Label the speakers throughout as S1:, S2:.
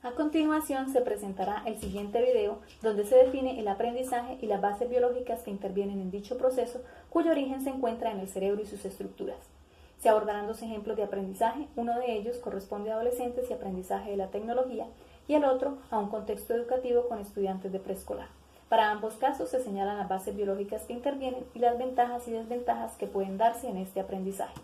S1: A continuación se presentará el siguiente video donde se define el aprendizaje y las bases biológicas que intervienen en dicho proceso, cuyo origen se encuentra en el cerebro y sus estructuras. Se abordarán dos ejemplos de aprendizaje, uno de ellos corresponde a adolescentes y aprendizaje de la tecnología y el otro a un contexto educativo con estudiantes de preescolar. Para ambos casos se señalan las bases biológicas que intervienen y las ventajas y desventajas que pueden darse en este aprendizaje.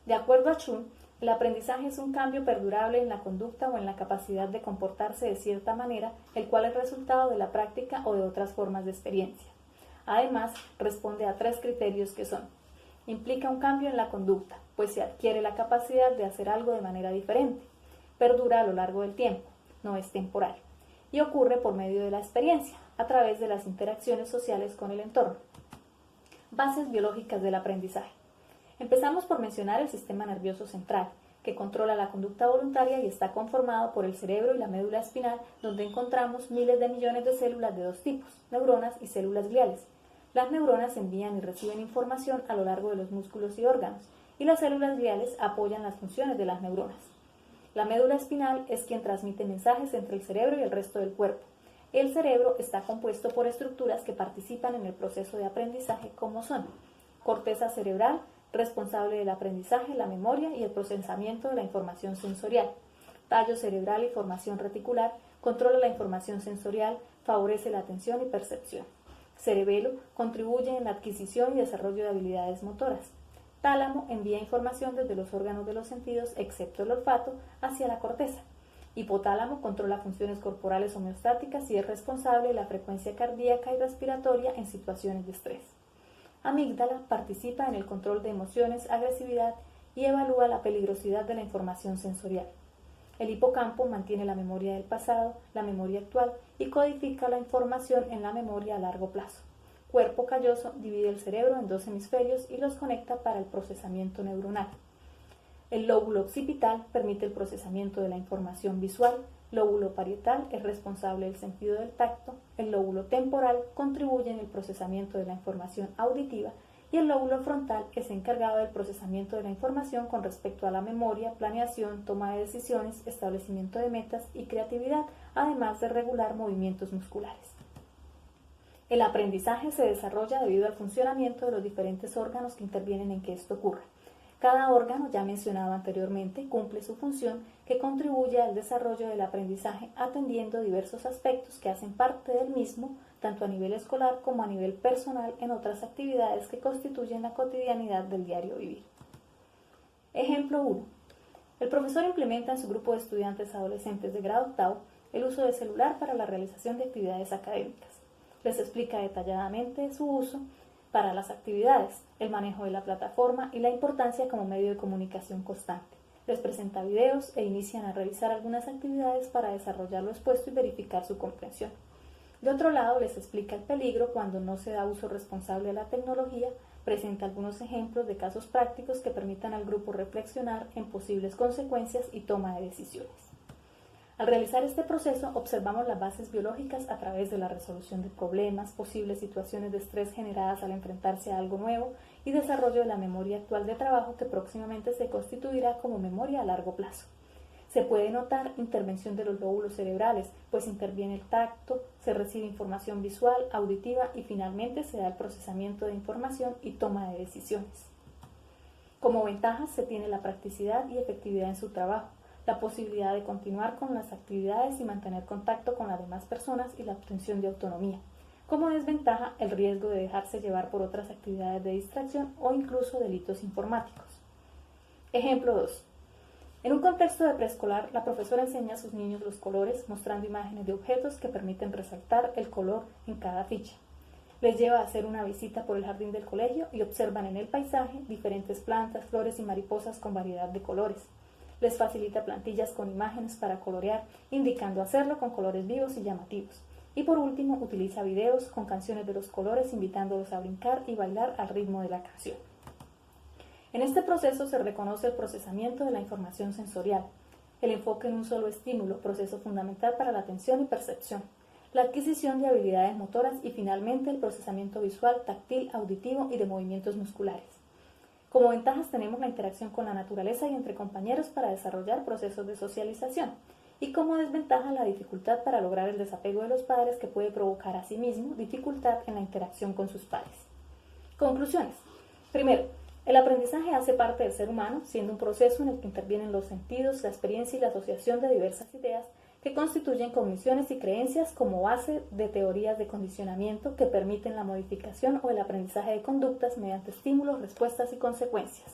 S1: De acuerdo a Chun, el aprendizaje es un cambio perdurable en la conducta o en la capacidad de comportarse de cierta manera, el cual es resultado de la práctica o de otras formas de experiencia. Además, responde a tres criterios que son: implica un cambio en la conducta, pues se adquiere la capacidad de hacer algo de manera diferente, perdura a lo largo del tiempo, no es temporal, y ocurre por medio de la experiencia, a través de las interacciones sociales con el entorno. Bases biológicas del aprendizaje. Empezamos por mencionar el sistema nervioso central, que controla la conducta voluntaria y está conformado por el cerebro y la médula espinal, donde encontramos miles de millones de células de dos tipos, neuronas y células gliales. Las neuronas envían y reciben información a lo largo de los músculos y órganos, y las células gliales apoyan las funciones de las neuronas. La médula espinal es quien transmite mensajes entre el cerebro y el resto del cuerpo. El cerebro está compuesto por estructuras que participan en el proceso de aprendizaje, como son: corteza cerebral, responsable del aprendizaje, la memoria y el procesamiento de la información sensorial. Tallo cerebral y formación reticular, controla la información sensorial, favorece la atención y percepción. Cerebelo, contribuye en la adquisición y desarrollo de habilidades motoras. Tálamo, envía información desde los órganos de los sentidos, excepto el olfato, hacia la corteza. Hipotálamo, controla funciones corporales homeostáticas y es responsable de la frecuencia cardíaca y respiratoria en situaciones de estrés. Amígdala, participa en el control de emociones, agresividad y evalúa la peligrosidad de la información sensorial. El hipocampo mantiene la memoria del pasado, la memoria actual y codifica la información en la memoria a largo plazo. Cuerpo calloso divide el cerebro en dos hemisferios y los conecta para el procesamiento neuronal. El lóbulo occipital permite el procesamiento de la información visual. Lóbulo parietal es responsable del sentido del tacto, el lóbulo temporal contribuye en el procesamiento de la información auditiva y el lóbulo frontal es encargado del procesamiento de la información con respecto a la memoria, planeación, toma de decisiones, establecimiento de metas y creatividad, además de regular movimientos musculares. El aprendizaje se desarrolla debido al funcionamiento de los diferentes órganos que intervienen en que esto ocurra. Cada órgano, ya mencionado anteriormente, cumple su función que contribuye al desarrollo del aprendizaje atendiendo diversos aspectos que hacen parte del mismo, tanto a nivel escolar como a nivel personal en otras actividades que constituyen la cotidianidad del diario vivir. Ejemplo 1. El profesor implementa en su grupo de estudiantes adolescentes de grado octavo el uso de celular para la realización de actividades académicas. Les explica detalladamente su uso para las actividades, el manejo de la plataforma y la importancia como medio de comunicación constante. Les presenta videos e inician a realizar algunas actividades para desarrollar lo expuesto y verificar su comprensión. De otro lado, les explica el peligro cuando no se da uso responsable a la tecnología, presenta algunos ejemplos de casos prácticos que permitan al grupo reflexionar en posibles consecuencias y toma de decisiones. Al realizar este proceso, observamos las bases biológicas a través de la resolución de problemas, posibles situaciones de estrés generadas al enfrentarse a algo nuevo y desarrollo de la memoria actual de trabajo que próximamente se constituirá como memoria a largo plazo. Se puede notar intervención de los lóbulos cerebrales, pues interviene el tacto, se recibe información visual, auditiva y finalmente se da el procesamiento de información y toma de decisiones. Como ventajas se tiene la practicidad y efectividad en su trabajo, la posibilidad de continuar con las actividades y mantener contacto con las demás personas y la obtención de autonomía. Como desventaja, el riesgo de dejarse llevar por otras actividades de distracción o incluso delitos informáticos. Ejemplo 2. En un contexto de preescolar, la profesora enseña a sus niños los colores, mostrando imágenes de objetos que permiten resaltar el color en cada ficha. Les lleva a hacer una visita por el jardín del colegio y observan en el paisaje diferentes plantas, flores y mariposas con variedad de colores. Les facilita plantillas con imágenes para colorear, indicando hacerlo con colores vivos y llamativos. Y por último, utiliza videos con canciones de los colores, invitándolos a brincar y bailar al ritmo de la canción. En este proceso se reconoce el procesamiento de la información sensorial, el enfoque en un solo estímulo, proceso fundamental para la atención y percepción, la adquisición de habilidades motoras y finalmente el procesamiento visual, táctil, auditivo y de movimientos musculares. Como ventajas tenemos la interacción con la naturaleza y entre compañeros para desarrollar procesos de socialización y como desventaja la dificultad para lograr el desapego de los padres que puede provocar asimismo dificultad en la interacción con sus pares. Conclusiones. Primero, el aprendizaje hace parte del ser humano, siendo un proceso en el que intervienen los sentidos, la experiencia y la asociación de diversas ideas que constituyen cogniciones y creencias como base de teorías de condicionamiento que permiten la modificación o el aprendizaje de conductas mediante estímulos, respuestas y consecuencias.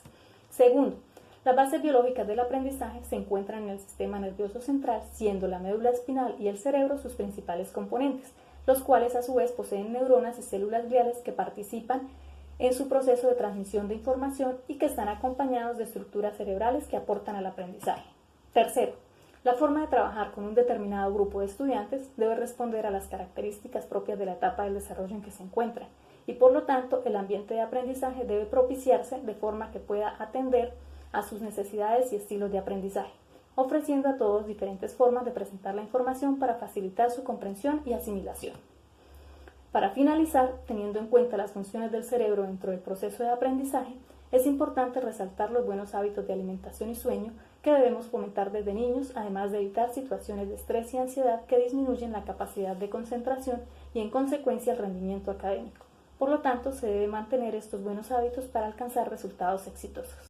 S1: Segundo, las bases biológicas del aprendizaje se encuentran en el sistema nervioso central, siendo la médula espinal y el cerebro sus principales componentes, los cuales a su vez poseen neuronas y células gliales que participan en su proceso de transmisión de información y que están acompañados de estructuras cerebrales que aportan al aprendizaje. Tercero, la forma de trabajar con un determinado grupo de estudiantes debe responder a las características propias de la etapa del desarrollo en que se encuentra y por lo tanto el ambiente de aprendizaje debe propiciarse de forma que pueda atender a sus necesidades y estilos de aprendizaje, ofreciendo a todos diferentes formas de presentar la información para facilitar su comprensión y asimilación. Para finalizar, teniendo en cuenta las funciones del cerebro dentro del proceso de aprendizaje, es importante resaltar los buenos hábitos de alimentación y sueño que debemos fomentar desde niños, además de evitar situaciones de estrés y ansiedad que disminuyen la capacidad de concentración y en consecuencia el rendimiento académico. Por lo tanto, se debe mantener estos buenos hábitos para alcanzar resultados exitosos.